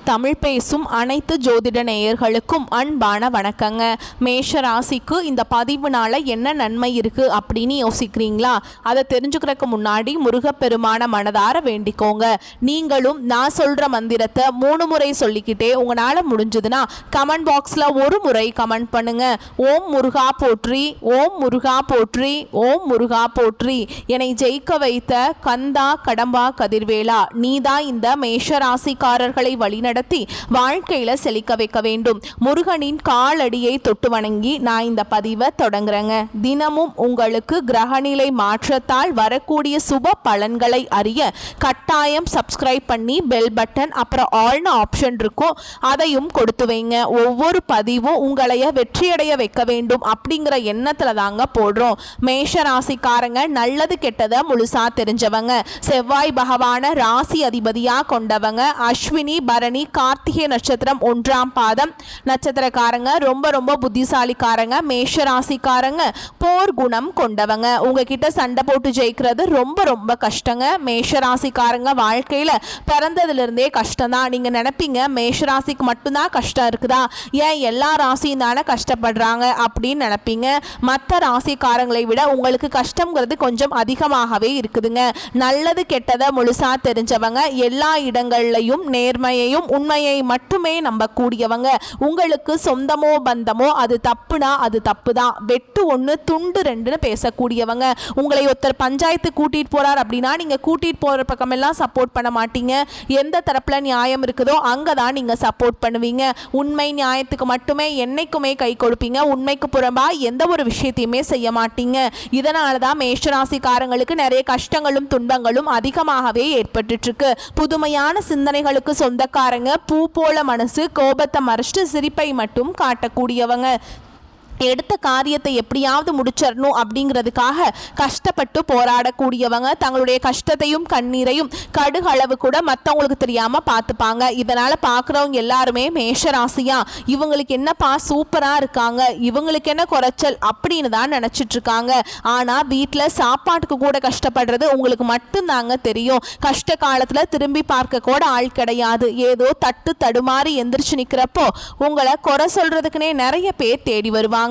தமிழ் பேசும் அனைத்து ஜோதிட நேயர்களுக்கும் அன்பான வணக்கங்க. மேஷ ராசிக்கு இந்த பதிவுனால என்ன நன்மை இருக்குது அப்படின்னு யோசிக்கிறீங்களா? அதை தெரிஞ்சுக்கிறதுக்கு முன்னாடி முருகப்பெருமான மனதார வேண்டிக்கோங்க. நீங்களும் நான் சொல்கிற மந்திரத்தை 3 முறை சொல்லிக்கிட்டே உங்களால் முடிஞ்சதுன்னா கமெண்ட் பாக்ஸில் ஒரு முறை கமெண்ட் பண்ணுங்க. ஓம் முருகா போற்றி, ஓம் முருகா போற்றி, ஓம் முருகா போற்றி. என்னை ஜெயிக்க வைத்த கந்தா கடம்பா கதிர்வேலா, நீதான் இந்த மேஷ ராசிக்காரர்களை வழிநடத்தி வாழ்க்கையில செழிக்க வைக்க வேண்டும். முருகனின் காலடியை தொட்டு வணங்கி நான் இந்த பதிவை தொடங்குறேங்க. தினமும் உங்களுக்கு கிரகநிலை மாற்றத்தால் வரக்கூடிய சுப பலன்களை அறிய கட்டாயம் சப்ஸ்கிரைப் பண்ணி பெல் பட்டன் அப்புறம் ஆல்னு ஆப்ஷன் இருக்கும், அதையும் கொடுத்து வைங்க. ஒவ்வொரு பதிவும் உங்களைய வெற்றியடைய வைக்க வேண்டும் அப்படிங்கிற எண்ணத்துல தாங்க போடுறோம். மேஷ ராசிக்காரங்க நல்லது கெட்டதை முழுசா தெரிஞ்சவங்க. செவ்வாய் பகவான ராசி அதிபதியா கொண்டவங்க. அஸ்வினி பரணி கார்த்திகை நட்சத்திரம் 1ஆம் பாதம் நட்சத்திரக்காரங்க. ரொம்ப ரொம்ப புத்திசாலிக்காரங்க. மேஷ ராசிக்காரங்க போர் குணம் கொண்டவங்க. உங்ககிட்ட சண்டை போட்டு ஜெயிக்கிறது ரொம்ப ரொம்ப கஷ்டங்க. மேஷ ராசிக்காரங்க வாழ்க்கையில பிறந்ததுலேருந்தே கஷ்டம் தான். நீங்க நினைப்பீங்க மேஷ ராசிக்கு மட்டும்தான் கஷ்டம் இருக்குதா, ஏன் எல்லா ராசியும் தானே கஷ்டப்படுறாங்க அப்படின்னு நினைப்பீங்க. மற்ற ராசிக்காரங்களை விட உங்களுக்கு கஷ்டங்கிறது கொஞ்சம் அதிகமாகவே இருக்குதுங்க. நல்லது கெட்டதை முழுசா தெரிஞ்சவங்க. எல்லா இடங்கள்லையும் நேர்மையையும் உண்மையை மட்டுமே நம்பக்கூடியவங்க. உங்களுக்கு சொந்தமோ பந்தமோ அது தப்புனா அது தப்பு தான், வெட்டு 1 துண்டு 2ன்னு பேசக்கூடியவங்க. உங்களை ஒருத்தர் பஞ்சாயத்து கூட்டிட்டு போறார் அப்படின்னா நீங்க கூட்டிட்டு போற பக்கமெல்லாம் சப்போர்ட் பண்ண மாட்டீங்க. எந்த தரப்புல நியாயம் இருக்குதோ அங்கதான் நீங்க சப்போர்ட் பண்ணுவீங்க. உண்மை நியாயத்துக்கு மட்டுமே என்னைக்குமே கை கொடுப்பீங்க. உண்மைக்கு புறம்பா எந்த ஒரு விஷயத்தையுமே செய்ய மாட்டீங்க. இதனாலதான் மேஷராசிக்காரங்களுக்கு நிறைய கஷ்டங்களும் துன்பங்களும் அதிகமாகவே ஏற்பட்டு இருக்கு. புதுமையான சிந்தனைகளுக்கு சொந்தக்காரங்க. பூ போல மனசு, கோபத்தை மறைச்சிட்டு சிரிப்பை மட்டும் காட்டக்கூடியவங்க. எடுத்த காரியத்தை எப்படியாவது முடிச்சிடணும் அப்படிங்கிறதுக்காக கஷ்டப்பட்டு போராடக்கூடியவங்க. தங்களுடைய கஷ்டத்தையும் கண்ணீரையும் கடுகளவு கூட மற்றவங்களுக்கு தெரியாம பார்த்துப்பாங்க. இதனால பார்க்குறவங்க எல்லாருமே மேஷ ராசியா, இவங்களுக்கு என்னப்பா சூப்பரா இருக்காங்க, இவங்களுக்கு என்ன குறைச்சல் அப்படின்னு தான் நினைச்சிட்டு இருக்காங்க. ஆனா வீட்டில் சாப்பாட்டுக்கு கூட கஷ்டப்படுறது உங்களுக்கு மட்டும்தாங்க தெரியும். கஷ்ட காலத்துல திரும்பி பார்க்க கூட ஆள் கிடையாது. ஏதோ தட்டு தடுமாறி எந்திரிச்சு நிக்கிறப்போ உங்களை குறை சொல்றதுக்குன்னே நிறைய பேர் தேடி வருவாங்க.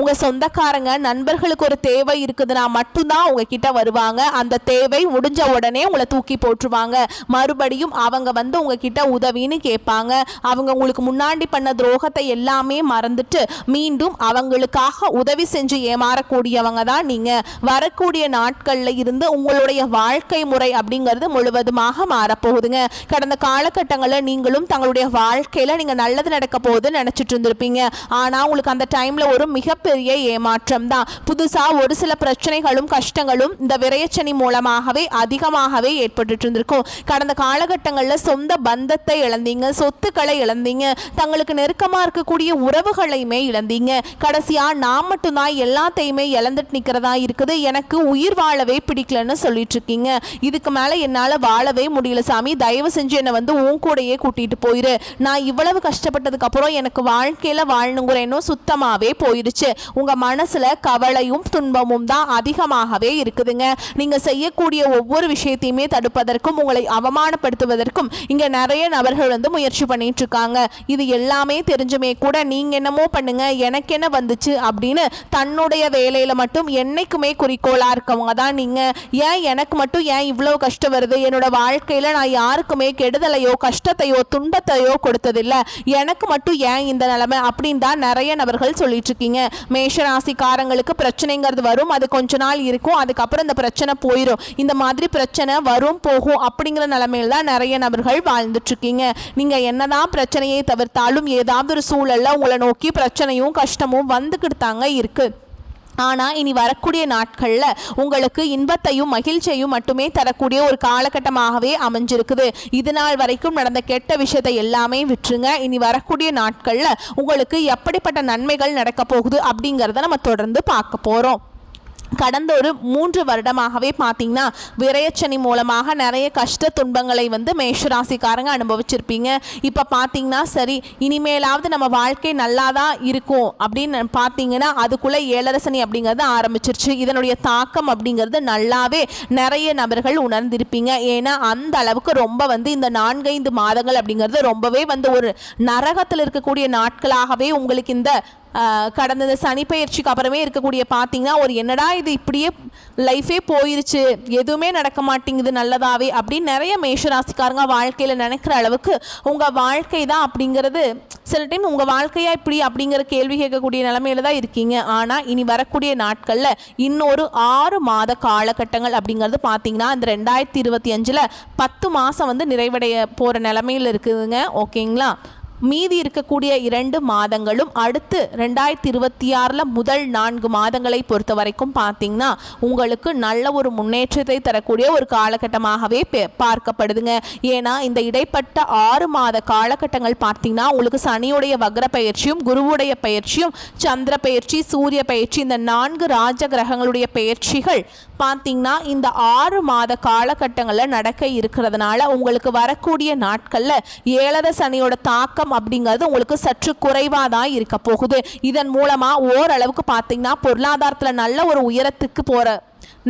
உங்க சொந்தக்காரங்க நண்பர்களுக்கு ஒரு தேவை இருக்குதுன்னா மட்டும்தான் உங்ககிட்ட வருவாங்க. அந்த தேவை முடிஞ்ச உடனே உங்களை தூக்கி போட்டுருவாங்க. மறுபடியும் அவங்க வந்து உங்ககிட்ட உதவின்னு கேட்பாங்க. அவங்க உங்களுக்கு முன்னாடி பண்ண துரோகத்தை எல்லாமே மறந்துட்டு மீண்டும் அவங்களுக்காக உதவி செஞ்சு ஏமாறக்கூடியவங்க தான் நீங்க. வரக்கூடிய நாட்கள்ல இருந்து உங்களுடைய வாழ்க்கை முறை அப்படிங்கிறது முழுவதுமாக மாறப்போகுதுங்க. கடந்த காலகட்டங்களில் நீங்களும் தங்களுடைய வாழ்க்கையில நீங்க நல்லது நடக்க போகுதுன்னு நினைச்சிட்டு இருந்திருப்பீங்க. ஆனா உங்களுக்கு அந்த டைம்ல ஒரு மிகப்பெரிய ஏமாற்றம் தான். புதுசா ஒரு சில பிரச்சனைகளும் கஷ்டங்களும் இந்த விரயச்சனி மூலமாகவே அதிகமாகவே ஏற்பட்டு இருந்திருக்கும். கடந்த காலகட்டங்களில் சொந்த பந்தத்தை இழந்தீங்க, சொத்துக்களை இழந்தீங்க, தங்களுக்கு நெருக்கமா இருக்கக்கூடிய உறவுகளையுமே இழந்தீங்க. கடைசியா நான் மட்டும்தான் எல்லாத்தையுமே இழந்துட்டு நிக்கிறதா இருக்குது, எனக்கு உயிர் வாழவே பிடிக்கலன்னு சொல்லிட்டு இருக்கீங்க. இதுக்கு மேல என்னால வாழவே முடியல சாமி, தயவு செஞ்சு என்னை வந்து உன் கூடையே கூட்டிட்டு போயிரு. நான் இவ்வளவு கஷ்டப்பட்டதுக்கு அப்புறம் எனக்கு வாழ்க்கையில வாழணுங்கிற எண்ணம் சுத்தமாவே போயிருச்சு. உங்க மனசுல கவலையும் துன்பமும் தான் அதிகமாகவே இருக்குதுங்க. நீங்க செய்யக்கூடிய ஒவ்வொரு விஷயத்தையுமே தடுப்பதற்கும் உங்களை அவமானப்படுத்துவதற்கும் இங்க நிறைய நபர்கள் வந்து முயற்சி பண்ணிட்டு இருக்காங்க. இது எல்லாமே தெரிஞ்சுமே கூட நீங்க என்னமோ பண்ணுங்க எனக்கு என்ன வந்துச்சு அப்படின்னு தன்னுடைய வேலையில மட்டும் என்னைக்குமே குறிக்கோளா இருக்கவங்க தான் நீங்க. ஏன் எனக்கு மட்டும் ஏன் இவ்வளவு கஷ்டம் வருது, என்னோட வாழ்க்கையில நான் யாருக்குமே கெடுதலையோ கஷ்டத்தையோ துன்பத்தையோ கொடுத்ததில்லை, எனக்கு மட்டும் ஏன் இந்த நிலைமை அப்படின்னு தான் நிறைய நபர்கள் சொல்லிட்டு இருக்கீங்க. மேஷ ராசிக்காரங்களுக்கு பிரச்சனைங்கிறது வரும், அது கொஞ்ச நாள் இருக்கும், அதுக்கப்புறம் இந்த பிரச்சனை போயிடும். இந்த மாதிரி பிரச்சனை வரும் போகும் அப்படிங்கிற நிலைமையில தான் நிறைய நபர்கள் வாழ்ந்துட்டு இருக்கீங்க. நீங்க என்னதான் பிரச்சனையை தவிர்த்தாலும் ஏதாவது ஒரு சூழல்ல உங்களை நோக்கி பிரச்சனையும் கஷ்டமும் வந்துக்கிட்டு தாங்க இருக்கு. ஆனால் இனி வரக்கூடிய நாட்களில் உங்களுக்கு இன்பத்தையும் மகிழ்ச்சியையும் மட்டுமே தரக்கூடிய ஒரு காலகட்டமாகவே அமைஞ்சிருக்குது. இது நாள் வரைக்கும் நடந்த கெட்ட விஷயத்தை எல்லாமே விட்டுருங்க. இனி வரக்கூடிய நாட்களில் உங்களுக்கு எப்படிப்பட்ட நன்மைகள் நடக்க போகுது அப்படிங்கிறத நம்ம தொடர்ந்து பார்க்க போகிறோம். கடந்த ஒரு 3 வருடமாகவே பார்த்தீங்கன்னா விரயச்சனி மூலமாக நிறைய கஷ்ட துன்பங்களை வந்து மேஷராசிக்காரங்க அனுபவிச்சிருப்பீங்க. இப்போ பார்த்தீங்கன்னா சரி இனிமேலாவது நம்ம வாழ்க்கை நல்லா தான் இருக்கும் அப்படின்னு பார்த்தீங்கன்னா அதுக்குள்ளே ஏழரசனி அப்படிங்கிறது ஆரம்பிச்சிருச்சு. இதனுடைய தாக்கம் அப்படிங்கிறது நல்லாவே நிறைய நபர்கள் உணர்ந்திருப்பீங்க. ஏன்னா அந்த அளவுக்கு ரொம்ப வந்து இந்த 4-5 மாதங்கள் அப்படிங்கிறது ரொம்பவே வந்து ஒரு நரகத்தில் இருக்கக்கூடிய நாட்களாகவே உங்களுக்கு இந்த கடந்த சனி பயிற்சிக்கு அப்புறமே இருக்கக்கூடிய பார்த்தீங்கன்னா ஒரு என்னடா இது இப்படியே லைஃபே போயிருச்சு, எதுவுமே நடக்க மாட்டேங்குது நல்லதாவே அப்படின்னு நிறைய மேஷராசிக்காரங்க வாழ்க்கையில் நினைக்கிற அளவுக்கு உங்கள் வாழ்க்கை தான் அப்படிங்கிறது சில டைம் உங்கள் வாழ்க்கையாக இப்படி அப்படிங்கிற கேள்வி கேட்கக்கூடிய நிலைமையில தான் இருக்கீங்க. ஆனால் இனி வரக்கூடிய நாட்களில் இன்னொரு 6 மாத காலகட்டங்கள் அப்படிங்கிறது பார்த்தீங்கன்னா இந்த 2025 10 மாதம் வந்து நிறைவடைய போகிற நிலைமையில் இருக்குதுங்க. ஓகேங்களா? மீதி இருக்கக்கூடிய 2 மாதங்களும் அடுத்து 2026 முதல் 4 மாதங்களை பொறுத்த வரைக்கும் பார்த்தீங்கன்னா உங்களுக்கு நல்ல ஒரு முன்னேற்றத்தை தரக்கூடிய ஒரு காலகட்டமாகவே பார்க்கப்படுதுங்க. ஏன்னா இந்த இடைப்பட்ட 6 மாத காலகட்டங்கள் பார்த்தீங்கன்னா உங்களுக்கு சனியுடைய வக்ர பயிற்சியும் குருவுடைய பயிற்சியும் சந்திர பயிற்சி சூரிய பயிற்சி இந்த 4 ராஜ கிரகங்களுடைய பயிற்சிகள் பார்த்தீங்கன்னா இந்த 6 மாத காலகட்டங்களில் நடக்க இருக்கிறதுனால உங்களுக்கு வரக்கூடிய நாட்களில் ஏழரை சனியோட தாக்கம் அப்படிங்கிறது உங்களுக்கு சற்று குறைவாக தான் இருக்க போகுது. இதன் மூலமாக ஓரளவுக்கு பார்த்தீங்கன்னா பொருளாதாரத்தில் நல்ல ஒரு உயரத்துக்கு போகிற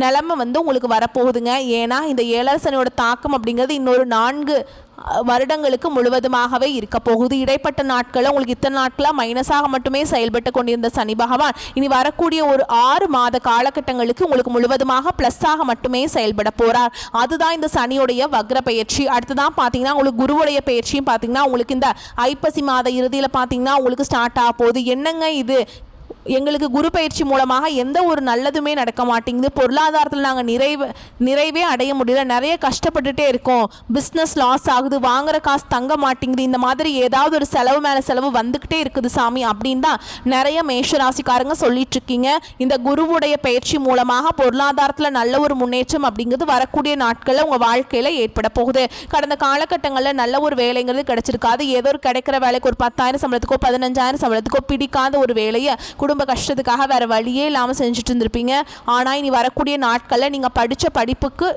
நிலைமை வந்து உங்களுக்கு வரப்போகுதுங்க. ஏன்னா இந்த ஏழரை சனியோட தாக்கம் அப்படிங்கிறது இன்னொரு 4 வருடங்களுக்கு முழுவதுமாகவே இருக்க போகுது. இடைப்பட்ட நாட்களில் உங்களுக்கு இத்தனை நாட்களாக மைனஸாக மட்டுமே செயல்பட்டு கொண்டிருந்த சனி பகவான் இனி வரக்கூடிய ஒரு 6 மாத காலகட்டங்களுக்கு உங்களுக்கு முழுவதுமாக ப்ளஸ்ஸாக மட்டுமே செயல்பட போகிறார். அதுதான் இந்த சனியுடைய வக்ர பயிற்சி. அடுத்துதான் பார்த்தீங்கன்னா உங்களுக்கு குருவுடைய பயிற்சியும் பார்த்தீங்கன்னா உங்களுக்கு இந்த ஐப்பசி மாத இறுதியில் பார்த்தீங்கன்னா உங்களுக்கு ஸ்டார்ட் ஆக போகுது. என்னங்க இது, எங்களுக்கு குரு பயிற்சி மூலமாக எந்த ஒரு நல்லதுமே நடக்க மாட்டேங்குது, பொருளாதாரத்தில் நாங்கள் நிறைவே அடைய முடியல, நிறைய கஷ்டப்பட்டுட்டே இருக்கோம், பிஸ்னஸ் லாஸ் ஆகுது, வாங்குற காசு தங்க மாட்டேங்குது, இந்த மாதிரி ஏதாவது ஒரு செலவு மேலே செலவு வந்துக்கிட்டே இருக்குது சாமி அப்படின்னு தான் நிறைய மேஷராசிக்காரங்க சொல்லிட்டு இருக்கீங்க. இந்த குருவுடைய பயிற்சி மூலமாக பொருளாதாரத்தில் நல்ல ஒரு முன்னேற்றம் அப்படிங்கிறது வரக்கூடிய நாட்களில் உங்கள் வாழ்க்கையில் ஏற்பட போகுது. கடந்த காலகட்டங்களில் நல்ல ஒரு வேலைங்கிறது கிடைச்சிருக்காது. ஏதோ ஒரு கிடைக்கிற வேலைக்கு ஒரு 10,000 சம்பளத்துக்கோ 15,000 சம்பளத்துக்கோ பிடிக்காத ஒரு வேலையை குடும்ப கஷ்டத்துக்காக வேறு வழியே இல்லாமல் செஞ்சுட்டு இருந்திருப்பீங்க. ஆனால் இனி வரக்கூடிய நாட்களில் நீங்கள் படித்த படிப்புக்கு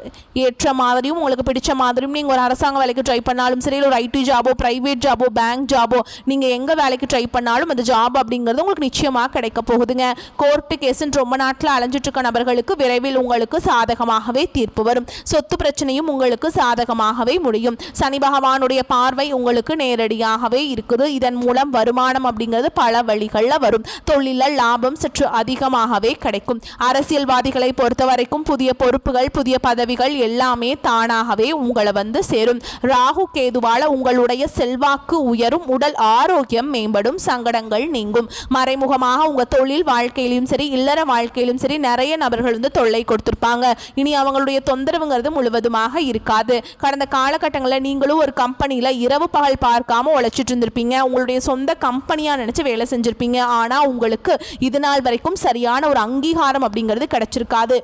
ஏற்ற மாதிரியும் உங்களுக்கு பிடிச்ச மாதிரியும் நீங்கள் ஒரு அரசாங்க வேலைக்கு ட்ரை பண்ணாலும் சரி, இல்லை ஒரு ஐடி ஜாபோ ப்ரைவேட் ஜாபோ பேங்க் ஜாபோ நீங்கள் எங்கே வேலைக்கு ட்ரை பண்ணாலும் அந்த ஜாப் அப்படிங்கிறது உங்களுக்கு நிச்சயமாக கிடைக்க போகுதுங்க. கோர்ட்டு கேஸுன்னு ரொம்ப நாட்டில் அலைஞ்சிட்டு இருக்க நபர்களுக்கு விரைவில் உங்களுக்கு சாதகமாகவே தீர்ப்பு வரும். சொத்து பிரச்சனையும் உங்களுக்கு சாதகமாகவே முடியும். சனி பகவானுடைய பார்வை உங்களுக்கு நேரடியாகவே இருக்குது. இதன் மூலம் வருமானம் அப்படிங்கிறது பல வழிகளில் வரும். தொழிலில் லாபம் சற்று அதிகமாகவே கிடைக்கும். அரசியல்வாதிகளை பொறுத்த வரைக்கும் புதிய பொறுப்புகள் புதிய பதவிகள் எல்லாமே தானாகவே உங்களை வந்து சேரும். ராகு கேதுவால உங்களுடைய செல்வாக்கு உயரும், உடல் ஆரோக்கியம் மேம்படும், சங்கடங்கள் நீங்கும். மறைமுகமாக உங்க தொழில் வாழ்க்கையிலும் சரி இல்லற வாழ்க்கையிலும் சரி நிறைய நபர்கள் வந்து தொல்லை கொடுத்திருப்பாங்க. இனி அவங்களுடைய தொந்தரவுங்கிறது முழுவதுமாக இருக்காது. கடந்த காலகட்டங்களில் நீங்களும் ஒரு கம்பெனியில் இரவு பகல் பார்க்காம உழைச்சிட்டு இருந்திருப்பீங்க. உங்களுடைய சொந்த கம்பெனியாக நினைச்சு வேலை செஞ்சிருப்பீங்க. ஆனால் உங்களுக்கு இது நாள் வரைக்கும் சரியான ஒரு அங்கீகாரம் அப்படிங்கிறது கிடைச்சிருக்காது.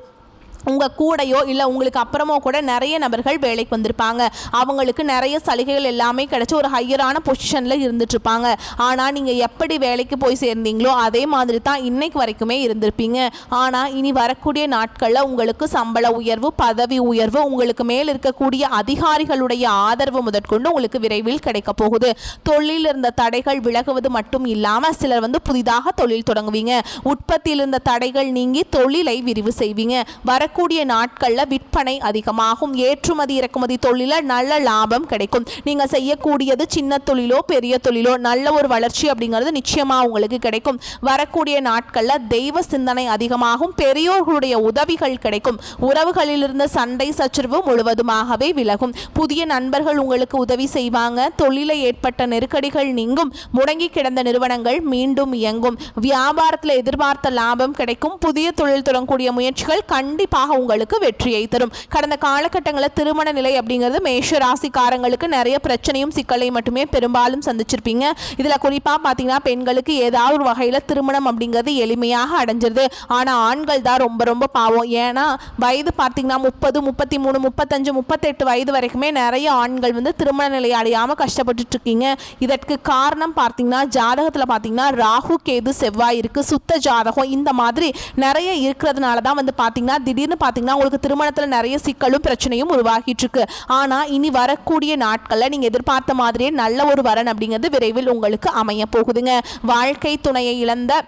உங்கள் கூடையோ இல்லை உங்களுக்கு அப்புறமோ கூட நிறைய நபர்கள் வேலைக்கு வந்திருப்பாங்க. அவங்களுக்கு நிறைய சலுகைகள் எல்லாமே கிடைச்சி ஒரு ஹையரான பொசிஷனில் இருந்துட்டுருப்பாங்க. ஆனால் நீங்கள் எப்படி வேலைக்கு போய் சேர்ந்தீங்களோ அதே மாதிரி தான் இன்னைக்கு வரைக்குமே இருந்திருப்பீங்க. ஆனால் இனி வரக்கூடிய நாட்களில் உங்களுக்கு சம்பள உயர்வு பதவி உயர்வு உங்களுக்கு மேல் இருக்கக்கூடிய அதிகாரிகளுடைய ஆதரவு முதற்கொண்டு உங்களுக்கு விரைவில் கிடைக்க போகுது. தொழிலில் இருந்த தடைகள் விலகுவது மட்டும் இல்லாமல் சிலர் வந்து புதிதாக தொழில் தொடங்குவீங்க. உற்பத்தியில் இருந்த தடைகள் நீங்கி தொழிலை விரிவு செய்வீங்க. வரக்கூடிய நாட்களில் விற்பனை அதிகமாகும். ஏற்றுமதி இறக்குமதி தொழிலில் நல்ல லாபம் கிடைக்கும். நீங்கள் செய்யக்கூடியது சின்ன தொழிலோ பெரிய தொழிலோ நல்ல ஒரு வளர்ச்சி அப்படிங்கிறது நிச்சயமாக உங்களுக்கு கிடைக்கும். வரக்கூடிய நாட்களில் தெய்வ சிந்தனை அதிகமாகும். பெரியோர்களுடைய உதவிகள் கிடைக்கும். உறவுகளில் இருந்த சண்டை சச்சரவு முழுவதுமாகவே விலகும். புதிய நண்பர்கள் உங்களுக்கு உதவி செய்வாங்க. தொழிலை ஏற்பட்ட நெருக்கடிகள் நீங்கும். முடங்கி கிடந்த நிறுவனங்கள் மீண்டும் இயங்கும். வியாபாரத்தில் எதிர்பார்த்த லாபம் கிடைக்கும். புதிய தொழில் தொடங்கக்கூடிய முயற்சிகள் கண்டிப்பாக கண்டிப்பாக உங்களுக்கு வெற்றியை தரும். கடந்த காலகட்டங்களில் திருமண நிலை அப்படிங்கிறது மேஷ ராசிக்காரங்களுக்கு நிறைய பிரச்சனையும் சிக்கலையும் மட்டுமே பெரும்பாலும் சந்திச்சிருப்பீங்க. இதில் குறிப்பாக பார்த்தீங்கன்னா பெண்களுக்கு ஏதாவது ஒரு வகையில் திருமணம் அப்படிங்கிறது எளிமையாக அடைஞ்சிருது. ஆனால் ஆண்கள் தான் ரொம்ப ரொம்ப பாவம். ஏன்னா வயது பார்த்தீங்கன்னா 30, 33, 35, 38 வயது வரைக்குமே நிறைய ஆண்கள் வந்து திருமண நிலை அடையாமல் கஷ்டப்பட்டுட்டு இருக்கீங்க. இதற்கு காரணம் பார்த்தீங்கன்னா ஜாதகத்தில் பார்த்தீங்கன்னா ராகு கேது செவ்வாய் இருக்குது, சுத்த ஜாதகம் இந்த மாதிரி நிறைய இருக்கிறதுனால தான் வந்து பார்த்தீங்கன்னா திடீர்னு பார்த்தீங்கன்னா உங்களுக்கு திருமணத்தில் நிறைய சிக்கலும் பிரச்சனையும் உருவாகிட்டு இருக்கு. ஆனால் இனி வரக்கூடிய நாட்களில் நீங்கள் எதிர்பார்த்த மாதிரியே நல்ல ஒரு வரன் அப்படிங்கிறது விரைவில் உங்களுக்கு அமைய போகுதுங்க. வாழ்க்கை துணையை இழந்த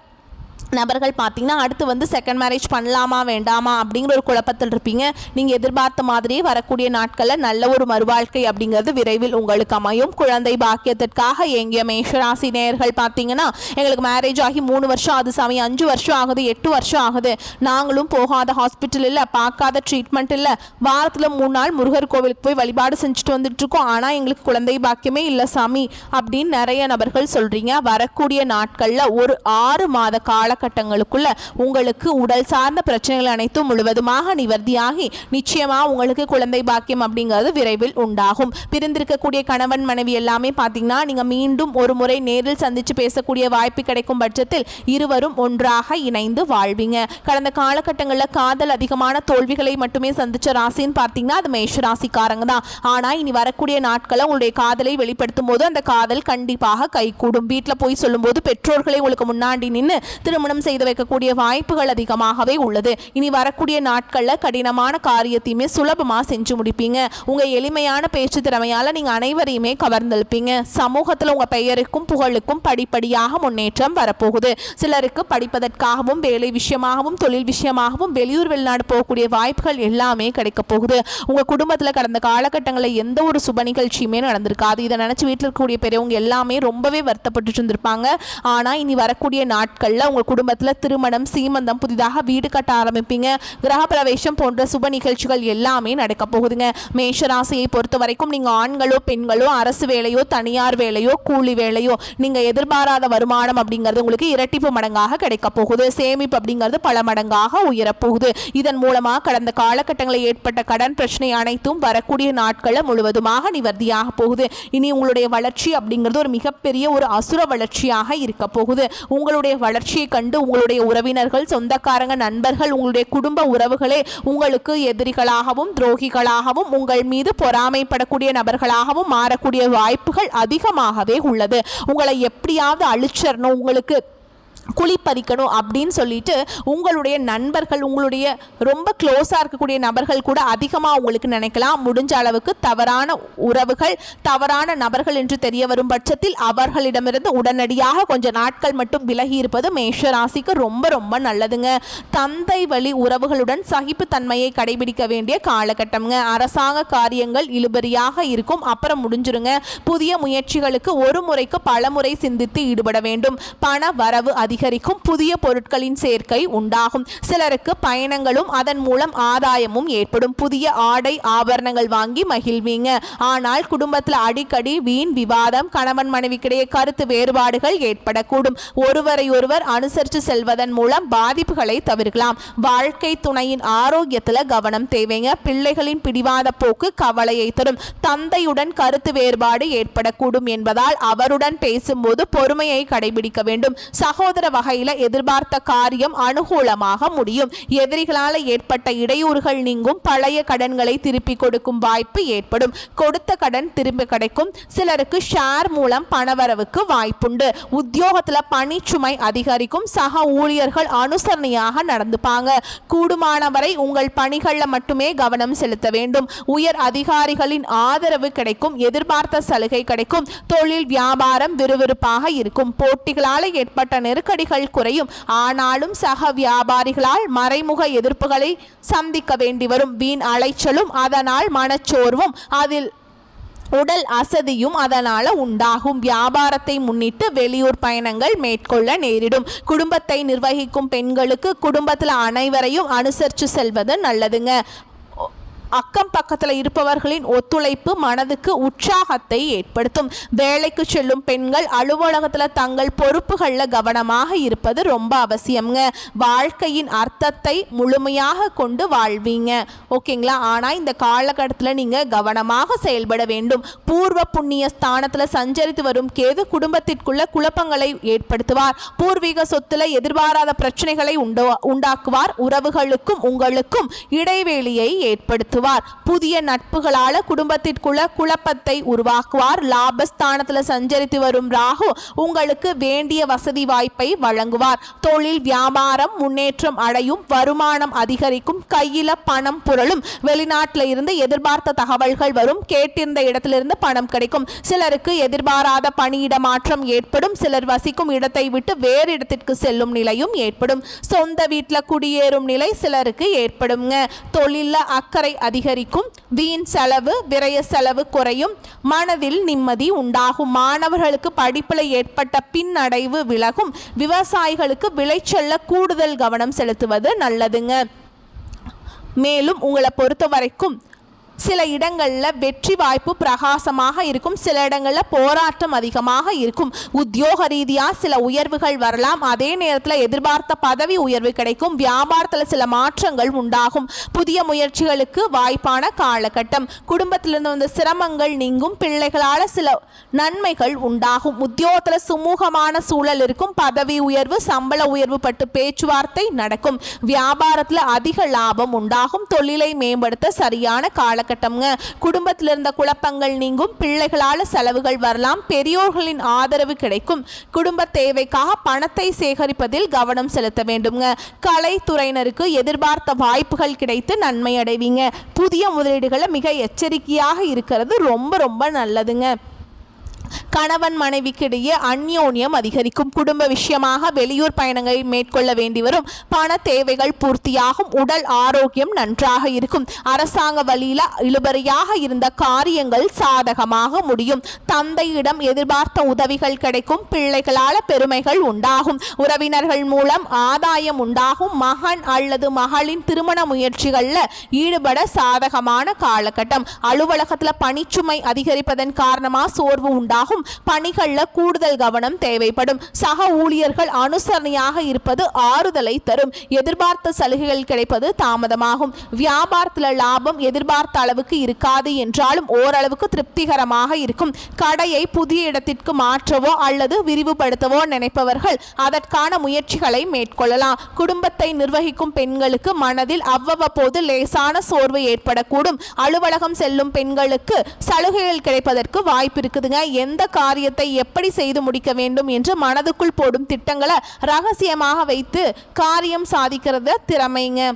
நபர்கள் பார்த்தீங்கன்னா அடுத்து வந்து செகண்ட் மேரேஜ் பண்ணலாமா வேண்டாமா அப்படிங்கிற ஒரு குழப்பத்தில் இருப்பீங்க. நீங்கள் எதிர்பார்த்த மாதிரியே வரக்கூடிய நாட்களில் நல்ல ஒரு மறுவாழ்க்கை அப்படிங்கிறது விரைவில் உங்களுக்கு அமையும். குழந்தை பாக்கியத்திற்காக எங்கிய மேஷராசி நேயர்கள் பார்த்தீங்கன்னா எங்களுக்கு மேரேஜ் ஆகி 3 வருஷம் ஆகுது சாமி, 5 வருஷம் ஆகுது, 8 வருஷம் ஆகுது, நாங்களும் போகாத ஹாஸ்பிட்டல் இல்லை, பார்க்காத ட்ரீட்மெண்ட் இல்லை, வாரத்தில் 3 நாள் முருகர் கோவிலுக்கு போய் வழிபாடு செஞ்சுட்டு வந்துட்டுருக்கோம், ஆனால் எங்களுக்கு குழந்தை பாக்கியமே இல்லை சாமி அப்படின்னு நிறைய நபர்கள் சொல்கிறீங்க. வரக்கூடிய நாட்களில் ஒரு 6 மாத காலகட்டங்களுக்குள்ள உங்களுக்கு உடல் சார்ந்த பிரச்சனைகள் அனைத்தும் முழுவதுமாக நிவர்த்தியாகி நிச்சயமா உங்களுக்கு குழந்தை பாக்கியம் அப்படிங்கிறது விரைவில் உண்டாகும். பிரிந்திருக்கக்கூடிய கணவன் மனைவி எல்லாமே பார்த்தீங்கன்னா நீங்க மீண்டும் ஒரு முறை நேரில் சந்திச்சு பேசக்கூடிய வாய்ப்பு கிடைக்கும் பட்சத்தில் இருவரும் ஒன்றாக இணைந்து வாழ்வீங்க. கடந்த காலகட்டங்களில் காதல் அதிகமான தோல்விகளை மட்டுமே சந்திச்ச ராசின்னு பார்த்தீங்கன்னா அது மேஷ ராசிக்காரங்க தான். ஆனால் இனி வரக்கூடிய நாட்களில் உங்களுடைய காதலை வெளிப்படுத்தும் போது அந்த காதல் கண்டிப்பாக கைகூடும். வீட்டில் போய் சொல்லும்போது பெற்றோர்களை உங்களுக்கு முன்னாடி நின்று திருமணம் செய்து வைக்கக்கூடிய வாய்ப்புகள் அதிகமாகவே உள்ளது. இனி வரக்கூடிய நாட்களில் கடினமான காரியத்தையுமே சுலபமாக செஞ்சு முடிப்பீங்க. உங்கள் எளிமையான பேச்சு திறமையால் நீங்கள் அனைவரையுமே கவர்ந்தெழுப்பீங்க. சமூகத்தில் உங்கள் பெயருக்கும் புகழுக்கும் படிப்படியாக முன்னேற்றம் வரப்போகுது. சிலருக்கு படிப்பதற்காகவும் வேலை விஷயமாகவும் தொழில் விஷயமாகவும் வெளியூர் வெளிநாடு போகக்கூடிய வாய்ப்புகள் எல்லாமே கிடைக்க போகுது. உங்கள் குடும்பத்தில் கடந்த காலகட்டங்களில் எந்த ஒரு சுப நிகழ்ச்சியுமே நடந்திருக்காது. இதை நினச்சி வீட்டில் இருக்கக்கூடிய பெரியவங்க எல்லாமே ரொம்பவே வருத்தப்பட்டு இருந்திருப்பாங்க. ஆனால் இனி வரக்கூடிய நாட்களில் உங்கள் குடும்பத்தில் திருமணம், சீமந்தம், புதிதாக வீடு கட்ட ஆரம்பிப்பீங்க. கிரகப்பிரவேசம் போன்ற சுப நிகழ்ச்சிகள் எல்லாமே நடக்க போகுதுங்க. மேஷ ராசியை பொறுத்த வரைக்கும் நீங்கள் ஆண்களோ பெண்களோ அரசு வேலையோ தனியார் வேலையோ கூலி வேலையோ நீங்கள் எதிர்பாராத வருமானம் அப்படிங்கிறது உங்களுக்கு இரட்டிப்பு மடங்காக கிடைக்க போகுது. சேமிப்பு அப்படிங்கிறது பல மடங்காக உயரப்போகுது. இதன் மூலமாக கடந்த காலகட்டங்களில் ஏற்பட்ட கடன் பிரச்சனை அனைத்தும் வரக்கூடிய நாட்களில் முழுவதுமாக நிவர்த்தியாக போகுது. இனி உங்களுடைய வளர்ச்சி அப்படிங்கிறது ஒரு மிகப்பெரிய ஒரு அசுர வளர்ச்சியாக இருக்க போகுது. உங்களுடைய வளர்ச்சியை கண்டு உங்களுடைய உறவினர்கள், சொந்தக்காரங்க, நண்பர்கள், உங்களுடைய குடும்ப உறவுகளே உங்களுக்கு எதிரிகளாகவும் துரோகிகளாகவும் உங்கள் மீது பொறாமைப்படக்கூடிய நபர்களாகவும் மாறக்கூடிய வாய்ப்புகள் அதிகமாகவே உள்ளது. உங்களை எப்படியாவது அழிச்சிடணும், உங்களுக்கு குளிப்பறிக்கணும் அப்படின்னு சொல்லிட்டு உங்களுடைய நண்பர்கள், உங்களுடைய ரொம்ப க்ளோஸாக இருக்கக்கூடிய நபர்கள் கூட அதிகமாக உங்களுக்கு நினைக்கலாம். முடிஞ்ச அளவுக்கு தவறான உறவுகள், தவறான நபர்கள் என்று தெரிய வரும் பட்சத்தில் அவர்களிடமிருந்து உடனடியாக கொஞ்ச நாட்கள் மட்டும் விலகி இருப்பது மேஷ ராசிக்கு ரொம்ப ரொம்ப நல்லதுங்க. தந்தை வழி உறவுகளுடன் சகிப்புத்தன்மையை கடைபிடிக்க வேண்டிய காலகட்டம்ங்க. அரசாங்க காரியங்கள் இழுபறியாக இருக்கும், அப்புறம் முடிஞ்சிருங்க. புதிய முயற்சிகளுக்கு ஒரு முறைக்கு பல முறை சிந்தித்து ஈடுபட வேண்டும். பண வரவு அதிகரிக்கும், புதிய பொருட்களின் சேர்க்கை உண்டாகும். சிலருக்கு பயணங்களும் அதன் மூலம் ஆதாயமும் ஏற்படும். புதிய ஆடை ஆபரணங்கள் வாங்கி மகிழ்வீங்க. ஆனால் குடும்பத்தில் அடிக்கடி வீண் விவாதம், கணவன் மனைவிக்கிடையே கருத்து வேறுபாடுகள் ஏற்படக்கூடும். ஒருவரை ஒருவர் அனுசரித்து செல்வதன் மூலம் பாதிப்புகளை தவிர்க்கலாம். வாழ்க்கை துணையின் ஆரோக்கியத்தில் கவனம் தேவைங்க. பிள்ளைகளின் பிடிவாத போக்கு கவலையை தரும். தந்தையுடன் கருத்து வேறுபாடு ஏற்படக்கூடும் என்பதால் அவருடன் பேசும்போது பொறுமையை கடைபிடிக்க வேண்டும். சகோதர வகையில் எதிர்பார்த்த காரியம் அனுகூலமாக முடியும். எதிரிகளால் ஏற்பட்ட இடையூறுகள் நீங்கும். பழைய கடன்களை திருப்பி கொடுக்கும் வாய்ப்பு ஏற்படும். கொடுத்த கடன் திரும்ப கிடைக்கும். சிலருக்கு ஷேர் மூலம் பணவரவுக்கு வாய்ப்புண்டு. உத்தியோகத்தில் பணிச்சுமை அதிகரிக்கும். சக ஊழியர்கள் அனுசரணையாக நடந்துப்பாங்க. கூடுமானவரை உங்கள் பணிகளில் மட்டுமே கவனம் செலுத்த வேண்டும். உயர் அதிகாரிகளின் ஆதரவு கிடைக்கும். எதிர்பார்த்த சலுகை கிடைக்கும். தொழில் வியாபாரம் விறுவிறுப்பாக இருக்கும். போட்டிகளால் ஏற்பட்ட நெருக்கடிகள் குறையும். ஆனாலும் சக வியாபாரிகளால் மறைமுக எதிர்ப்புகளை சந்திக்க வேண்டி வரும். வீண் அலைச்சலும் அதனால் மனச்சோர்வும் அதில் உடல் அசதியும் அதனால உண்டாகும். வியாபாரத்தை முன்னிட்டு வெளியூர் பயணங்கள் மேற்கொள்ள நேரிடும். குடும்பத்தை நிர்வகிக்கும் பெண்களுக்கு குடும்பத்தில் அனைவரையும் அனுசரித்து செல்வது நல்லதுங்க. அக்கம் பக்கத்தில் இருப்பவர்களின் ஒத்துழைப்பு மனதுக்கு உற்சாகத்தை ஏற்படுத்தும். வேலைக்கு செல்லும் பெண்கள் அலுவலகத்தில் தங்கள் பொறுப்புகளில் கவனமாக இருப்பது ரொம்ப அவசியம்ங்க. வாழ்க்கையின் அர்த்தத்தை முழுமையாக கொண்டு வாழ்வீங்க. ஓகேங்களா? ஆனால் இந்த காலகட்டத்தில் நீங்கள் கவனமாக செயல்பட வேண்டும். பூர்வ புண்ணிய ஸ்தானத்தில் சஞ்சரித்து வரும் கேது குடும்பத்திற்குள்ள குழப்பங்களை ஏற்படுத்துவார். பூர்வீக சொத்துல எதிர்பாராத பிரச்சனைகளை உண்டாக்குவார். உறவுகளுக்கும் உங்களுக்கும் இடைவெளியை ஏற்படுத்துவார். புதிய நட்புகளால குடும்பத்திற்குள்ள குழப்பத்தை உருவாக்குவார். லாபஸ்தானத்தில் சஞ்சரித்து வரும் ராகு உங்களுக்கு வேண்டிய வசதி வாய்ப்பை வழங்குவார். தொழில் வியாபாரம் முன்னேற்றம் அடையும். வருமானம் அதிகரிக்கும். கையில பணம் புரளும். வெளிநாட்டில் இருந்து எதிர்பார்த்த தகவல்கள் வரும். கேட்டிருந்த இடத்திலிருந்து பணம் கிடைக்கும். சிலருக்கு எதிர்பாராத பணியிட மாற்றம் ஏற்படும். சிலர் வசிக்கும் இடத்தை விட்டு வேறு இடத்திற்கு செல்லும் நிலையும் ஏற்படும். சொந்த வீட்டில் குடியேறும் நிலை சிலருக்கு ஏற்படுங்க. தொழில அக்கறை அதிகரிக்கும். வீண் செலவு விரய செலவு குறையும். மனதில் நிம்மதி உண்டாகும். மாணவர்களுக்கு படிப்பில் ஏற்பட்ட பின்னடைவு விலகும். விவசாயிகளுக்கு விளைச்சல்ல கூடுதல் கவனம் செலுத்துவது நல்லதுங்க. மேலும் உங்களை பொறுத்த வரைக்கும் சில இடங்களில் வெற்றி வாய்ப்பு பிரகாசமாக இருக்கும். சில இடங்களில் போராட்டம் அதிகமாக இருக்கும். உத்தியோக ரீதியாக சில உயர்வுகள் வரலாம். அதே நேரத்தில் எதிர்பார்த்த பதவி உயர்வு கிடைக்கும். வியாபாரத்தில் சில மாற்றங்கள் உண்டாகும். புதிய முயற்சிகளுக்கு வாய்ப்பான காலகட்டம். குடும்பத்திலிருந்து வந்த சிரமங்கள் நீங்கும். பிள்ளைகளால் சில நன்மைகள் உண்டாகும். உத்தியோகத்தில் சுமூகமான சூழல் இருக்கும். பதவி உயர்வு சம்பள உயர்வு பட்டு பேச்சுவார்த்தை நடக்கும். வியாபாரத்தில் அதிக லாபம் உண்டாகும். தொழிலை மேம்படுத்த சரியான கால கட்டம்ங்க. குடும்பத்தில் இருந்த குழப்பங்கள் நீங்கும். பிள்ளைகளால் செலவுகள் வரலாம். பெரியோர்களின் ஆதரவு கிடைக்கும். குடும்ப தேவைக்காக பணத்தை சேகரிப்பதில் கவனம் செலுத்த வேண்டும்ங்க. கலைத்துறையினருக்கு எதிர்பார்த்த வாய்ப்புகள் கிடைத்து நன்மை அடைவீங்க. புதிய முதலீடுகளை மிக எச்சரிக்கையாக இருக்கிறது ரொம்ப ரொம்ப நல்லதுங்க. கணவன் மனைவிக்கிடையே அந்யோன்யம் அதிகரிக்கும். குடும்ப விஷயமாக வெளியூர் பயணங்களை மேற்கொள்ள வேண்டி வரும். பண தேவைகள் பூர்த்தியாகும். உடல் ஆரோக்கியம் நன்றாக இருக்கும். அரசாங்க வழியில இழுபறியாக இருந்த காரியங்கள் சாதகமாக முடியும். தந்தையிடம் எதிர்பார்த்த உதவிகள் கிடைக்கும். பிள்ளைகளால் பெருமைகள் உண்டாகும். உறவினர்கள் மூலம் ஆதாயம் உண்டாகும். மகன் அல்லது மகளின் திருமண முயற்சிகளில் ஈடுபட சாதகமான காலகட்டம். அலுவலகத்தில் பணிச்சுமை அதிகரிப்பதன் காரணமாக சோர்வு உண்டாகும். பணிகளில் கூடுதல் கவனம் தேவைப்படும். சக ஊழியர்கள் அனுசரணையாக இருப்பது ஆறுதலை தரும். எதிர்பார்த்த சலுகைகள் கிடைப்பது தாமதமாகும். வியாபாரத்தில் லாபம் எதிர்பார்த்த அளவுக்கு இருக்காது என்றாலும் ஓரளவுக்கு திருப்திகரமாக இருக்கும். கடையை புதிய இடத்திற்கு மாற்றவோ அல்லது விரிவுபடுத்தவோ நினைப்பவர்கள் அதற்கான முயற்சிகளை மேற்கொள்ளலாம். குடும்பத்தை நிர்வகிக்கும் பெண்களுக்கு மனதில் அவ்வப்போது லேசான சோர்வு ஏற்படக்கூடும். அலுவலகம் செல்லும் பெண்களுக்கு சலுகைகள் கிடைப்பதற்கு வாய்ப்பு இருக்குதுங்க. எந்த காரியத்தை எப்படி செய்து முடிக்க வேண்டும் என்று மனதுக்குள் போடும் திட்டங்களை ரகசியமாக வைத்து காரியம் சாதிக்கிறது திறமைங்க.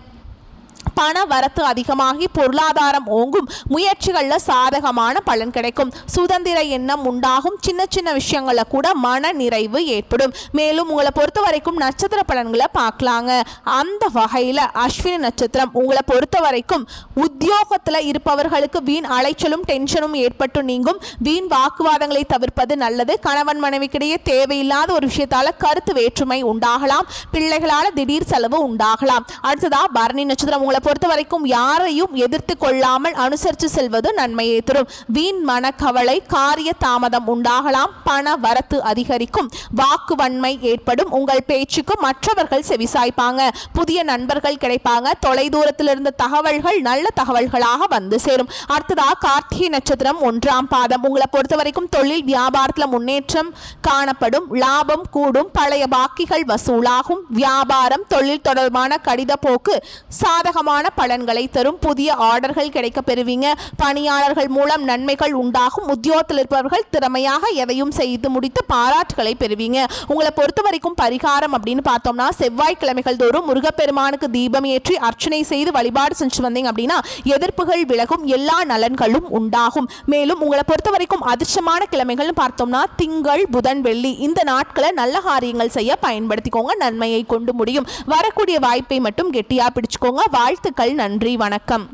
பண வரத்து அதிகமாகி பொருளாதாரம் ஓங்கும். முயற்சிகளில் சாதகமான பலன் கிடைக்கும். சுதந்திர எண்ணம் உண்டாகும். சின்ன சின்ன விஷயங்களில் கூட மன நிறைவு ஏற்படும். மேலும் உங்களை பொறுத்த வரைக்கும் நட்சத்திர பலன்களை பார்க்கலாங்க. அந்த வகையில் அஸ்வினி நட்சத்திரம் உங்களை பொறுத்த வரைக்கும் உத்தியோகத்தில் இருப்பவர்களுக்கு வீண் அலைச்சலும் டென்ஷனும் ஏற்பட்டு நீங்கும். வீண் வாக்குவாதங்களை தவிர்ப்பது நல்லது. கணவன் மனைவிக்கிடையே தேவையில்லாத ஒரு விஷயத்தால் கருத்து வேற்றுமை உண்டாகலாம். பிள்ளைகளால் திடீர் செலவு உண்டாகலாம். அடுத்ததா பரணி நட்சத்திரம் உங்களை பொறுத்த வரைக்கும் யாரையும் எதிர்த்து கொள்ளாமல் அனுசரித்து செல்வது நன்மையை தரும். வீண் மனக்கவலை காரிய தாமதம் உண்டாகலாம். பண வரத்து அதிகரிக்கும். வாக்குவன்மை ஏற்படும். உங்கள் பேச்சுக்கு மற்றவர்கள் செவிசாய்ப்பாங்க. புதிய நண்பர்கள் கிடைப்பாங்க. தொலைதூரத்தில் இருந்த தகவல்கள் நல்ல தகவல்களாக வந்து சேரும். அடுத்ததா கார்த்திகை நட்சத்திரம் 1ஆம் பாதம் உங்களை பொறுத்த வரைக்கும் தொழில் வியாபாரத்தில் முன்னேற்றம் காணப்படும். லாபம் கூடும். பழைய பாக்கிகள் வசூலாகும். வியாபாரம் தொழில் தொடர்பான கடித போக்கு சாதகமான பலன்களை தரும். புதிய ஆர்டர்கள் கிடைக்க பெறுவீங்க. பணியாளர்கள் மூலம் நன்மைகள் உண்டாகும். உத்தியோகத்தில் இருப்பவர்கள் திறமையாக எதையும் செய்து முடித்து பாராட்டுகளை பெறுவீங்க. உங்களை பொறுத்த வரைக்கும் பரிகாரம் அப்படின்னு பார்த்தோம்னா செவ்வாய்க்கிழமைகள் தோறும் முருகப்பெருமானுக்கு தீபம் ஏற்றி அர்ச்சனை செய்து வழிபாடு செஞ்சு வந்தீங்க அப்படின்னா எதிர்ப்புகள் விலகும். எல்லா நலன்களும் உண்டாகும். மேலும் உங்களை பொறுத்த வரைக்கும் அதிர்ஷ்டமான கிழமைகள் பார்த்தோம்னா திங்கள் புதன் வெள்ளி இந்த நாட்களை நல்ல காரியங்கள் செய்ய பயன்படுத்திக்கோங்க. நன்மையை கொண்டு முடியும். வரக்கூடிய வாய்ப்பை மட்டும் கெட்டியா பிடிச்சுக்கோங்க. வாழ்த்துக்கள். நன்றி. வணக்கம்.